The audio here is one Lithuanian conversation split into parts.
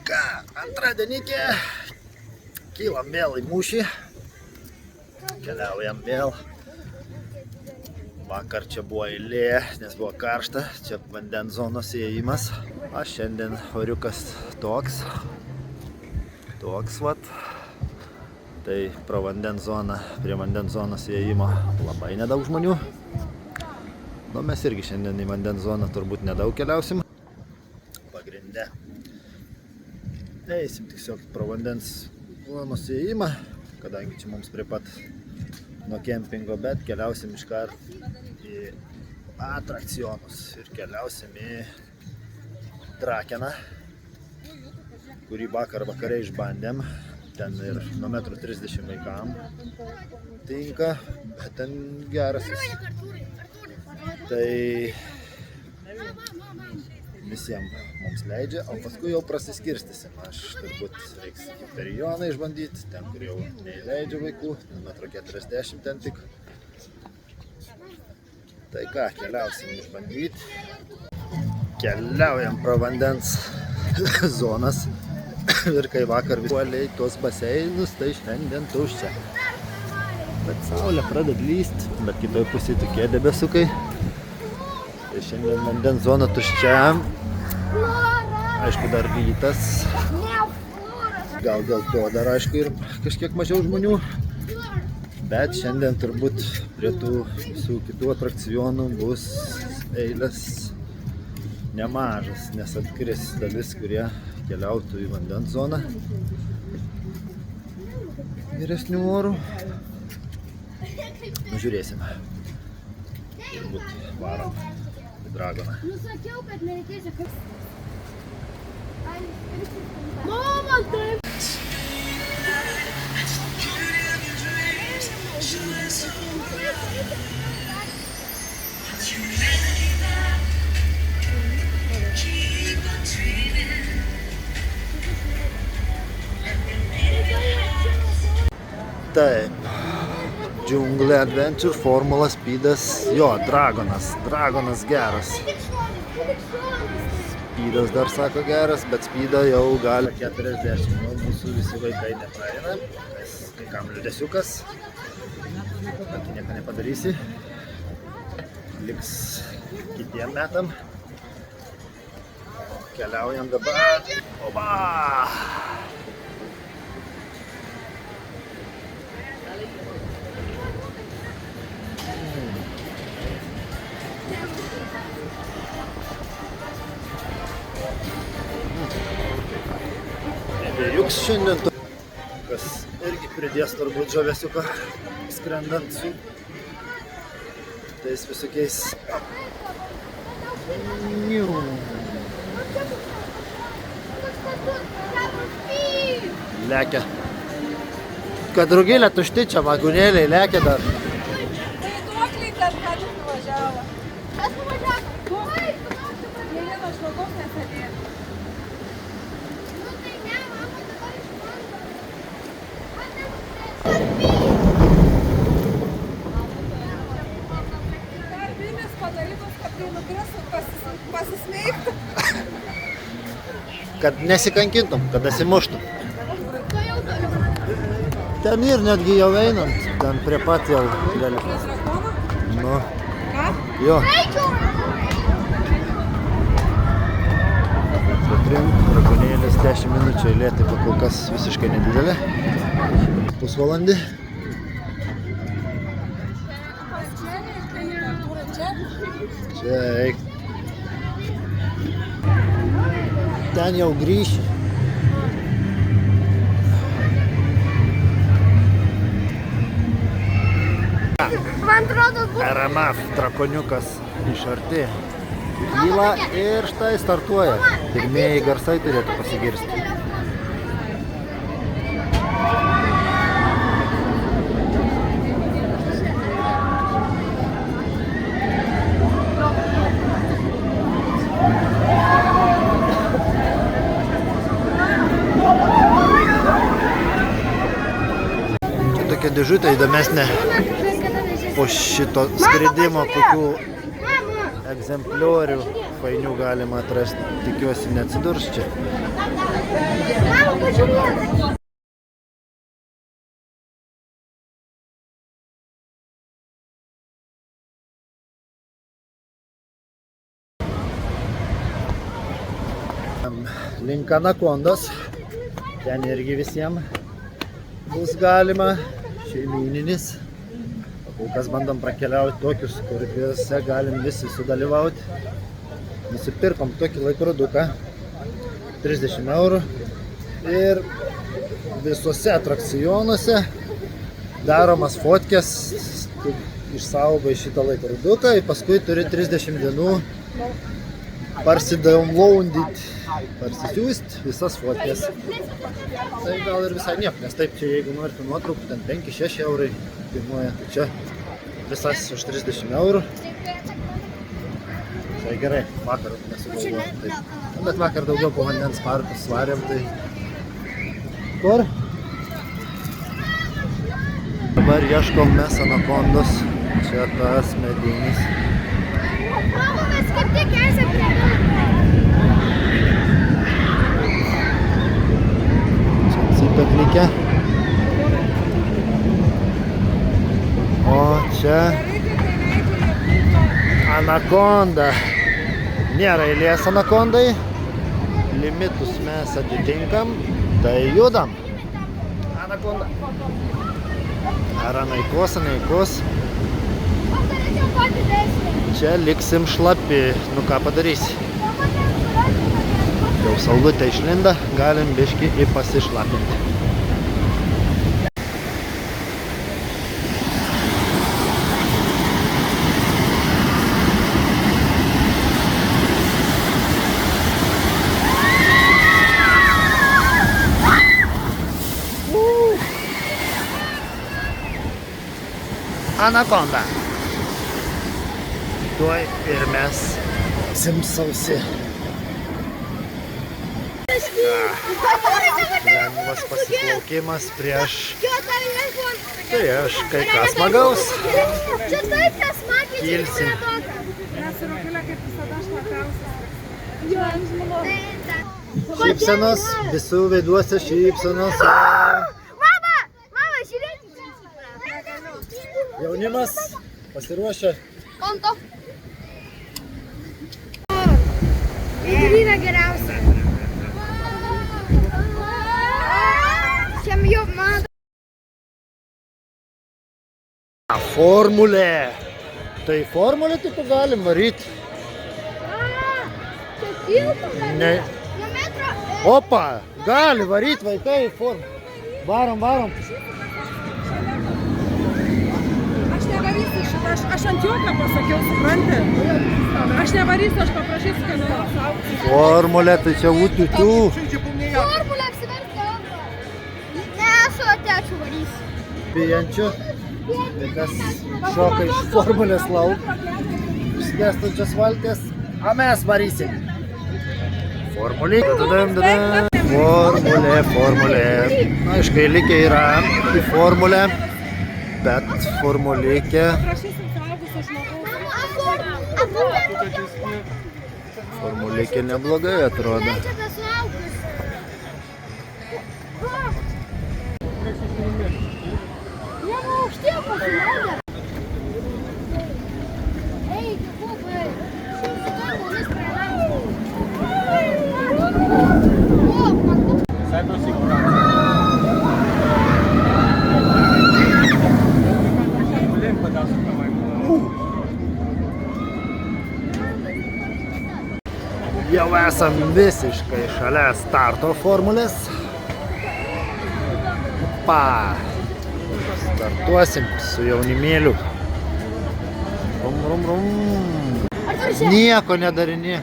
Ką, antradienikė, kylam vėl į mūšį, keliaujam vėl. Vakar čia buvo eilė, nes buvo karšta, čia vandens zonos įėjimas. O šiandien oriukas toks vat. Tai pro vandens zoną, prie vandens zonos įėjimo labai nedaug žmonių. Nu, mes irgi šiandien į vandens zoną turbūt nedaug keliausim. Pagrinde. Eisim tiesiog pro vandens zonos įėjimą, kadangi čia mums prie pat nuo kempingo, bet keliausim iškart į atrakcionus ir keliausim į Drakeną, kurį vakare išbandėm. Ten ir nuo 1,30 m vaikam tinka, bet ten geras jis. Tai visiems mums leidžia, o paskui jau prasiskirstysim. Aš turbūt reiks Hyperioną išbandyti, ten kur jau neįleidžia vaikų, 1,40 m ten tik. Tai ką, keliausim išbandyti. Keliaujam pro vandens zonas. Ir kai vakar visuoliai tuos baseinus, tai šiandien tuščia. Bet saulė pradeda lyst, bet kitoj pusėje tokie debesukai. Tai šiandien vandens zona tuščia. Aišku, dar rytas. Gal dėl to dar aišku ir kažkiek mažiau žmonių. Bet šiandien turbūt prie tų visų kitų atrakcionų bus eilės nemažas, nes atkris dalis, kurie keliautų į vandens zoną vyresnių orų. Žiūrėsime. Turbūt varom į Dragoną. Nusakiau, kad nereikės jokios. Mama, taip! Taip, džiunglė adventure, formula, speedas, jo, Dragonas geras. Speedas dar sako geras, bet speedą jau gali 40, nu, mūsų visi vaikai nepraeina, nes kai kam liūdesiukas, bet nieko nepadarysi, liks kitiem metam. Keliaujam dabar, oba! Nebėjuks šiandien, kas irgi pridės turbūt žavesiuką skrendant su tais visokiais. Lekia. Kad drugėlė tušti čia, vagonėliai lekia dar. Vaiduokliai ten ką tik nuvažiavo. Kas nuvažiavo? Nė vieno žmogaus nesėdėjo. Nu tai ne, mama dabar išmano. Darbinis padarytas, kad kai nugrisų pasismeigtų. Kad nesikankintum, kad nesimuštum. Ten ir netgi jau einant, ten prie pat jau gali. Nu, jo. Patrim, dragonėlis 10 minučių eilė, tai kol kas visiškai nedidelė. Pusvalandį. Čia eik. Ten jau grįši. Man atrodo, bus. RMF drakoniukas iš arti kyla ir štai startuoja. Pirmieji garsai turėtų pasigirsti. Čia tokia dėžutė įdomesnė. Po šito skridimo kokių egzempliorių fainių galima atrasti. Tikiuosi neatsidurs čia. Link Anakondos. Ten irgi visiems bus galima. Šeimyninis. Kol kas bandom prakeliauti tokius, kuriuose galim visi sudalyvauti. Nusipirkom tokį laikroduką. 30 eurų. Ir visuose atrakcionuose daromas fotkės. Tu išsaugai šitą laikroduką ir paskui turi 30 dienų parsidownloadinti, parsisiųsti visas fotkės. Tai gal ir visai nieko, nes taip čia jeigu norite nuotraukų, ten 5-6 eurai kainuoja, tai čia visas už 30 eurų. Tai gerai, vakar nesugalvojom taip. Bet vakar daugiau po vandens parkus svarėm, tai kur? Dabar ieškom mes Anakondos, čia tas medinis. Mama, mes kaip tik esame prie Čia cipetlikė. O čia Anakonda. Nėra eilės Anakondai. Limitus mes atitinkam. Tai judam. Anakonda. Ar anaikos, anaikos. Čia liksim šlapi. Nu ką padarysi. Jau saulutė išlinda, galim biškį į pasišlapinti. Anakonda. Tuoj ir mes simsausi. Lengvas pasiplaukimas prieš kai ką smagaus. Kilsim. Šypsenos, visų veiduose šypsenos. Mama, žiūrėkite. Jaunimas pasiruošę. Konto. Vidurinė geriausia. Šiam jau man. Formulė. Tai formulė tik galim varyti. Čia tiltų, Ne. nuo metro. Opa, gali varyti vaikai į formulę. Varom. Aš nevarysiu šitą, aš ant juoką pasakiau, supranti? Aš nevarysiu, aš paprašysiu, kad nesaugsiu. Formulė, tai čia utiutų. Formulė apsivertė. Ne, aš atečiu varysiu. Bijančių. Tai kas šoka iš formulės lauk. Išskėstančios valties. O mes varysim. Formulė. Formulė. Aišku, eilikė yra į formulę. Bet formulėkė. Paprašysim suaugusio žmogaus. Formulėkė neblogai atrodo. Jau esam visiškai šalia starto formulės. Startuosim su jaunimėliu. Rum. Nieko nedarinė.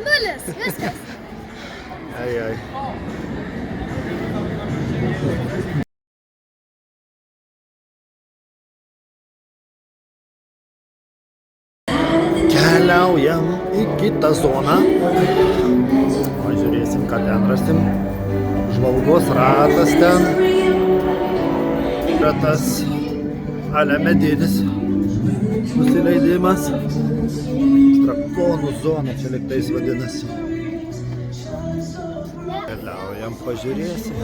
Nulis, viskas. Ai. Keliaujam į kitą zoną. Žiūrėsim, ką ten rasim. Žvalgos ratas ten. Yra tas ale medinis nusileidimas. Drakonų zona čia liktais vadinasi. Keliaujam, pažiūrėsim.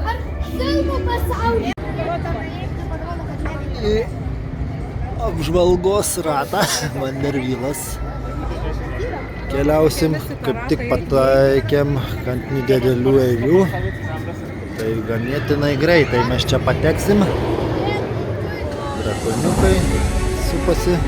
Ar filmų pasaulyje? Į apžvalgos ratą, Vandervylas. Keliausim, kaip tik pataikėm ant nedidelių eilių. Tai ganėtinai greitai mes čia pateksim. Drakoniukai supasi.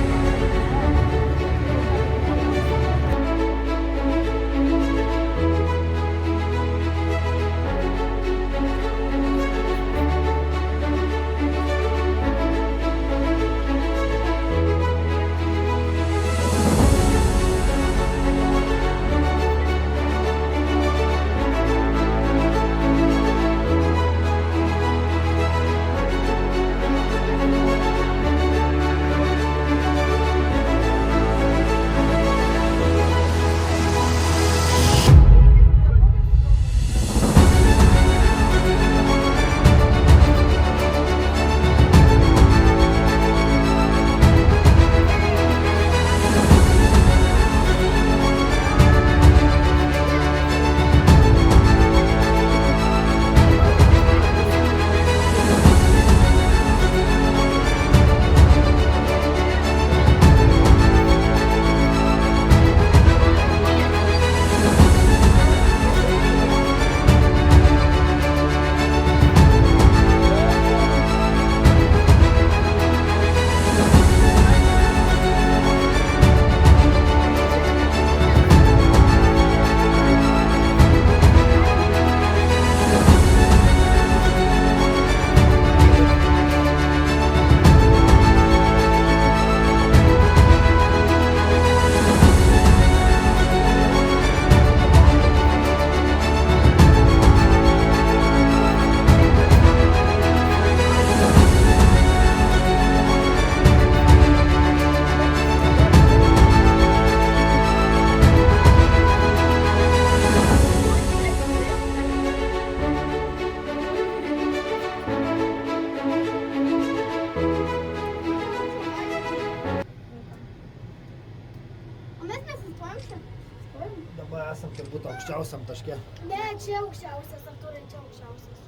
Dabar esam turbūt aukščiausiam taške. Ne, čia aukščiausias, Artūrai, čia aukščiausias.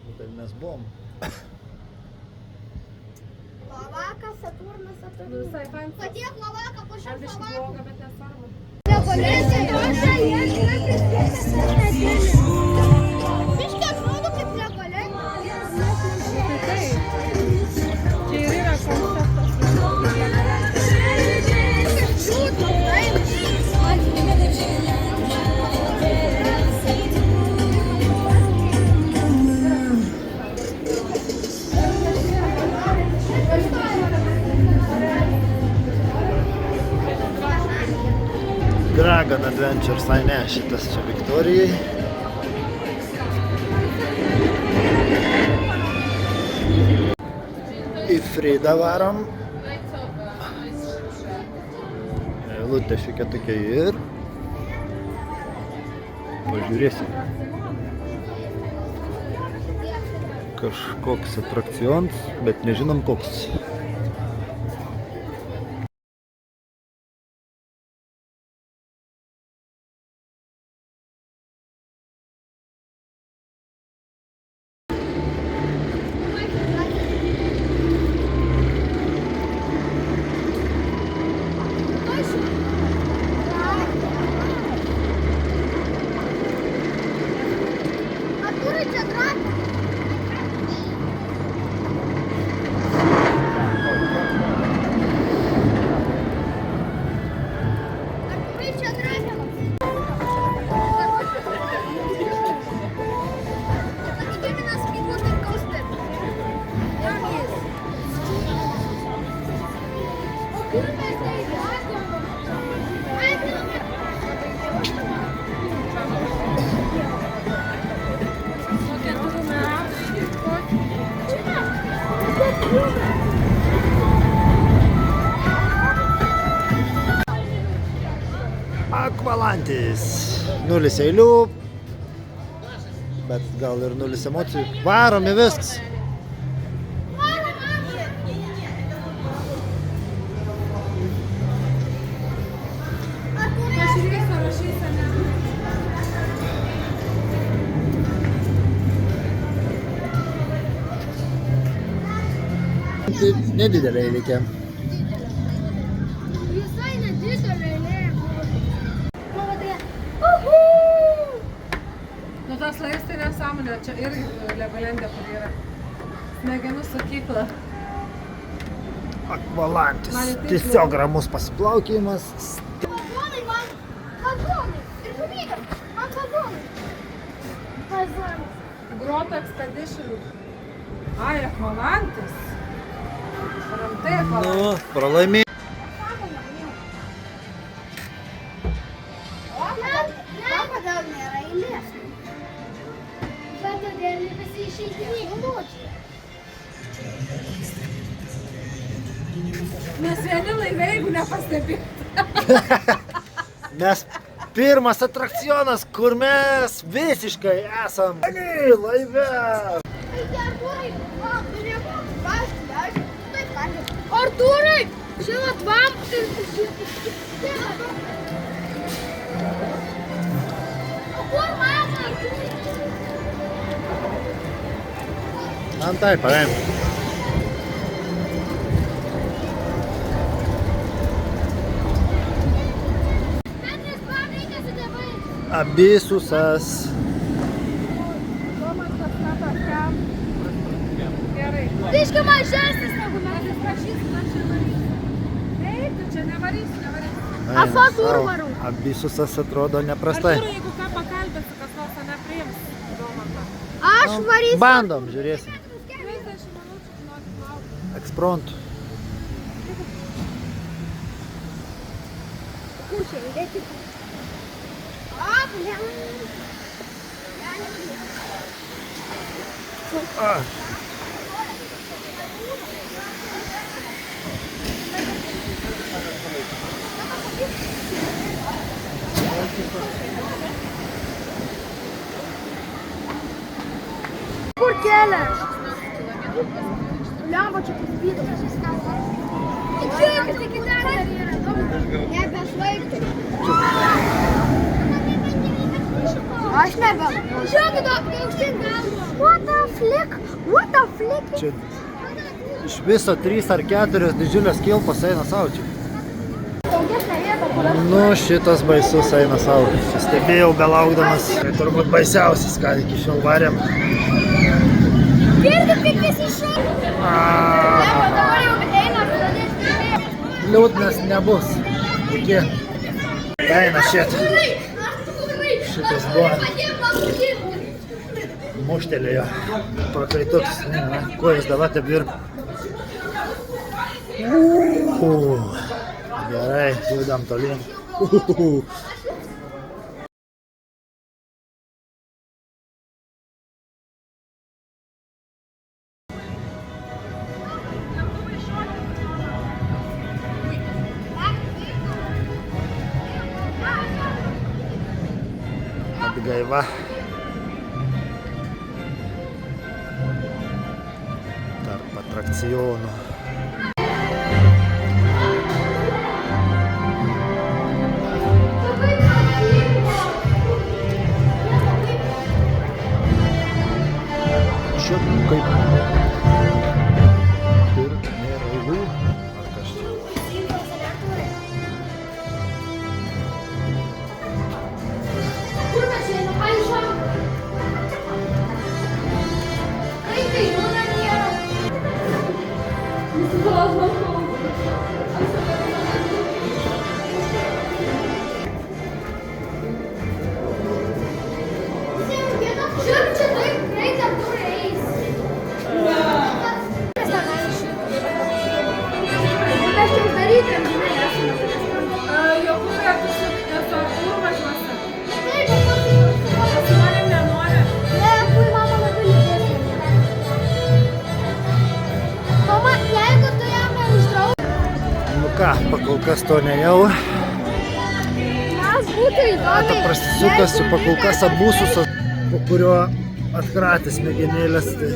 Nu, tai mes buvom. Lavakas, Saturnas, Saturnas. Visai fain. Patiek lavaką, po Ar šiam biškį lavaką. bloga, bet nesvarbu. Legolenė, toša, jie yra priskirtas asmenėlė. Biškį atrodo kaip legolenė. Tai čia ir yra konceptas. Liūdnas, taip. Dragon Adventures, ai ne, šitas čia Viktorijai. Į Fridą varom. Eilutė šiokia tokia ir pažiūrėsim. Kažkoks atrakcijons, bet nežinom koks. Artūrai, čia drakas. Artūrai, čia drakas. Patikėmina speedboat ir coaster. O kur mes tai vedėm? Akvalantis. 0 eilių, bet gal ir 0 emocijų. Varom į viskas. Pažiūrėk, parašys, ane? Nedidelė eilė. Visai nedidelė eilė. Nu tas lais tai nesąmonė, čia irgi Legolandė, kur yra smegenų sakykla. Akvalantis. Man taip Tiesiog ramus pasiplaukimas. Vazonai man. Vazonai. Ir žuvytės. Man vazonai. Vazonai. Grota Expedition. Ai, Akvalantis. Rimtai Akvalantis. Nu, pralaimė. Kodėl nėra eilės? Bet todėl visi išeitiniai nuločiai. Mes vieni laivai, jeigu nepastebėt. Mes pirmas atrakcionas, kur mes visiškai esam laive. Artūrai, žinot, vam. O kur mama? Man tai paėm. Petras, man reikia su tėvais. Abisusas. Tomas tas tokiam. Gerai. Biški mažesnis negu mes. Atsiprašysim, aš čia varysiu. Taip, tu čia nevarysi. Aš Artūrų varau. Abisusas atrodo neprastai. Artūrai, jeigu ką pakalbėsi, kas nors nepriims Domantą. Aš varysiu. Bandom, žiūrėsim. 30 minučių nori laukti. Ekspront. Kur čia eilėti? A, blem. Kur kelias? Lemba čia kaip vydas. Žiūrėkit, iki dar yra. Nebesvaigti. Aš nebe. Žiūrėkit, aukštyn galvo. What the flick? What the flick? Čia iš viso 3 ar 4 didžiulės kilpos eina savo čia. Saugesnė vieta, kur aš. Nu, šitas baisus eina savo. Stebėjau belaukdamas. Tai turbūt baisiausias, ką iki šiol varėm. Girdit, kaip visi šūk. Dabar jau eina pradėti. Liūdnas nebus. Iki. Eina šit. Šitas buvo. Muštelėjo. Prakaituks. Kuo jis dabar taip ir. Gerai, judam tolyn. Atgaiva. Tarp atrakcionų. Šiaip kaip ir nėra eilių. Ar kas čia? Kur mes einam? Ai, žinau. Kaip tai būna nėra? Žiūrėk, čia taip greitai Artūrai eis. Mes čia uždarytėm, žinai, Jokūrai, tu su Artūru važiuosi. Taip, Su manim nenori. ne, kur mama labai liūdės. Mama, jeigu tu jam neuždraus, Nu ką, pakol kas to nejau. mes būtų įdomiai. Ta prasisukas čia pakol kas abususas, po kurio atkratęs mėginėlės, tai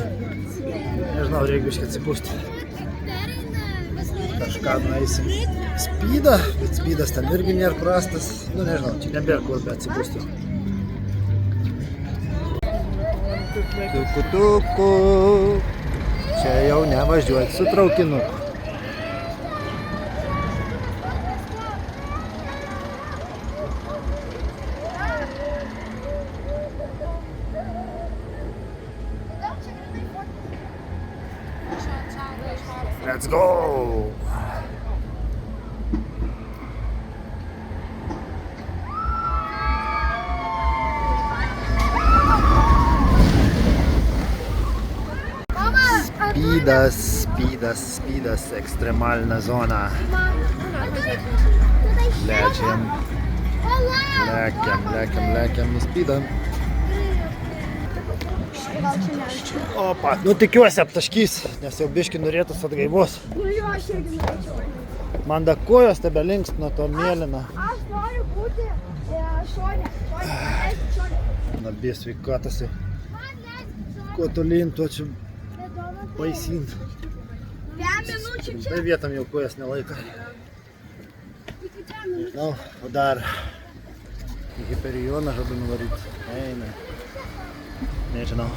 nežinau, reikia biškį atsipūsti. Kažką nueisim spydą, bet spydas ten irgi nėra prastas. Nu nežinau, čia nebėra kur be atsipūsti. Tuku tuku, čia jau nevažiuoti su traukinuku. Let's go! Speedas, ekstremalna zona. Lekiam, nuspydam. Opa, nu tikiuosi aptaškys, nes jau biški norėtus atgaivos. Nu jo, aš irgi norėčiau. Man da kojos tebe linkst nuo to mėlyno. Aš noriu būti šone. Nabie sveikatasi. Kuo tolyn, tuo čia baisyn. 5 minučių čia. Tai vietam jau kojas nelaika. Nežinau, o dar į Hiperioną žadu nuvaryti. Eina. Nežinau.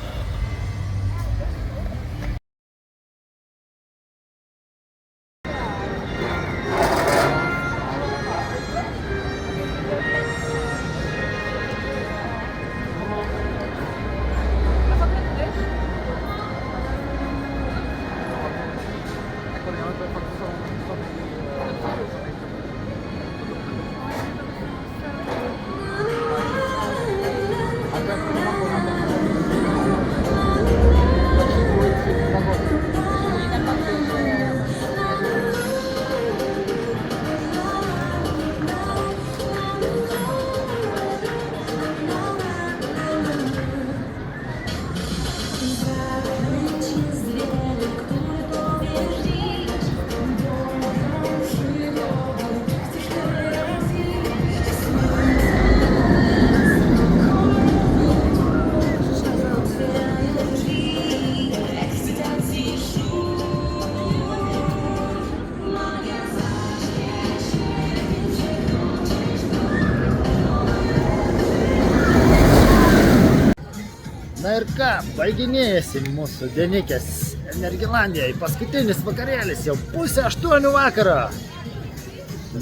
Na ir ką, baiginėjasi mūsų dienikės Energilandijai. Paskutinis vakarėlis, jau 7:30 vakaro.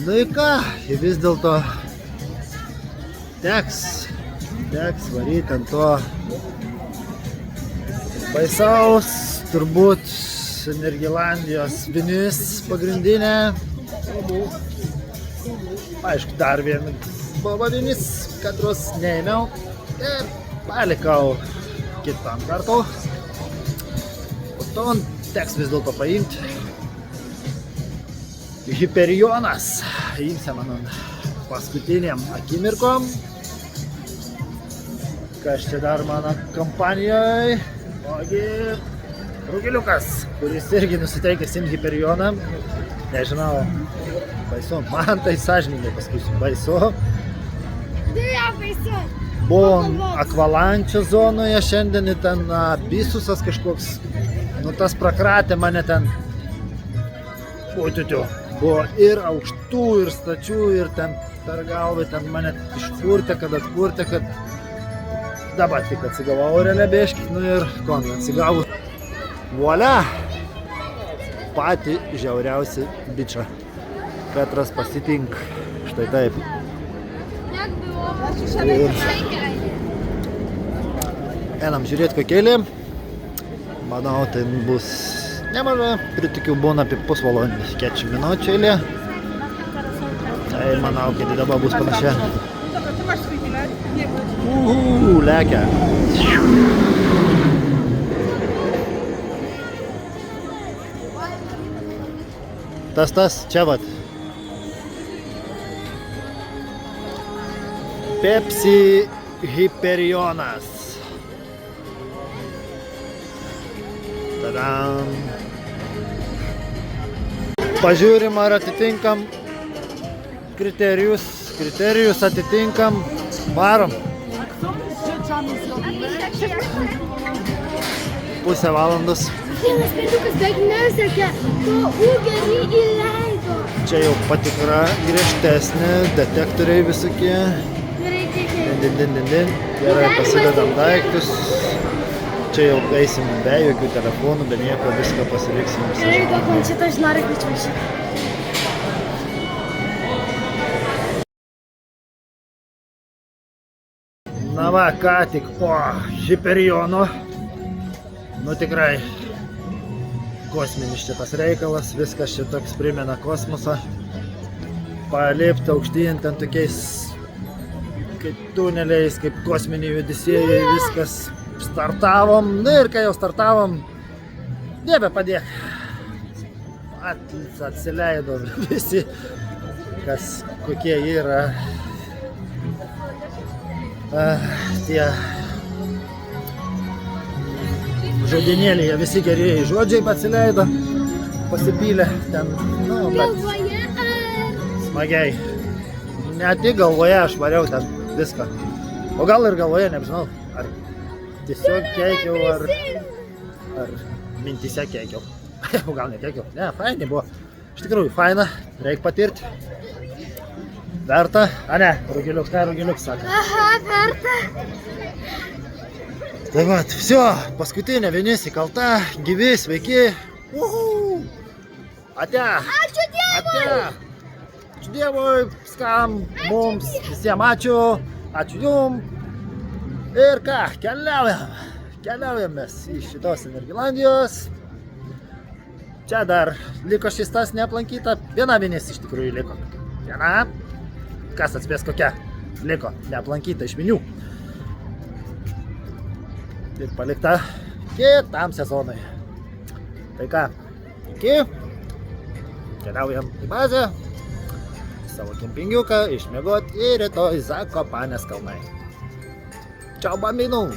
Nu ir ką, vis dėlto teks varyti ant to baisaus, turbūt Energilandijos vinis pagrindinė. Aišku, dar vien buvo vinis, katros neėmiau ir palikau kitam kartu. O to teks vis dėlto paimti. Hiperionas. Imsia man paskutiniam akimirkom. Kas čia dar mano kompanijoje? Ogi Rugiliukas, kuris irgi nusiteikęs imti Hiperioną. Nežinau, baisu. Man tai sąžiningai pasakysiu, baisu. Deja, baisu. Buvom Akvalančio zonoje šiandien, ten Bisusas kažkoks, nu tas prakratė mane ten, buvo ir aukštų, ir stačių, ir ten per galvą, ten mane išpurtė, kad atpurtė, kad dabar tik atsigavau realiai biškį, nu ir konga atsigavau. Volia! Patį žiauriausią bičą. Petras pasitink, štai taip. Einam žiūrėti kokėlį. Manau, tai bus nemaža. Pritikiu, būna apie pusvalandį, 40 minučių eilė. Tai manau, kad dabar bus panašia. Lekia. Tas, čia vat. Pepsi Hiperionas. Tadam. Pažiūrim, ar atitinkam kriterijus atitinkam. Varom. Pusę valandos. Vienas pėdukas beveik nesekė, to ūgį įleido. Čia jau patikra griežtesnė, detektoriai visokie. Din. Gerai, pasidedam daiktus. Čia jau eisim be jokių telefonų, be nieko, viską pasiliksim. Gerai, duok man šitą, aš noriu greičiau. Na va, ką tik po Hiperiono. Nu tikrai kosminis šitas reikalas, viskas čia toks primena kosmosą. Palipti aukštyn ten tokiais kaip tuneliais, kaip kosminiai judesėjai, viskas startavom. Na ir kai jau startavom, Dieve padėk. Atsileido visi, kas kokie yra tie žodinėliai, visi gerieji žodžiai atsileido, pasipylė ten, nu, bet Galvoje ar... smagiai. Ne tik galvoje aš variau ten viską. O gal ir galvoje, nežinau, ar tiesiog keikiau, ar mintyse keikiau. O gal nekeikiau. Ne, fainai buvo. Iš tikrųjų, faina, reikia patirti. Verta. A ne, Rugiliuks, ką Rugiliuks sako? Aha, verta. Tai va, viso, paskutinė vinis įkalta, gyvi, sveiki. Uhu. Ate. Ačiū Dievui. Ate. Ačiū Dievui, skam, mums, visiems ačiū. Ačiū jum. Ir ką, keliaujam. Keliaujam mes iš šitos Energilandijos. Čia dar liko šis tas neaplankyta. Viena vinis iš tikrųjų liko. Viena. Kas atspės kokia liko neaplankyta iš vinių. Ir palikta kitam sezonui. Tai ką, iki. Keliaujam į bazę. Savo kempingiuką išmiegot ir rytoj Zakopanės kalnai. Čiau bambinų.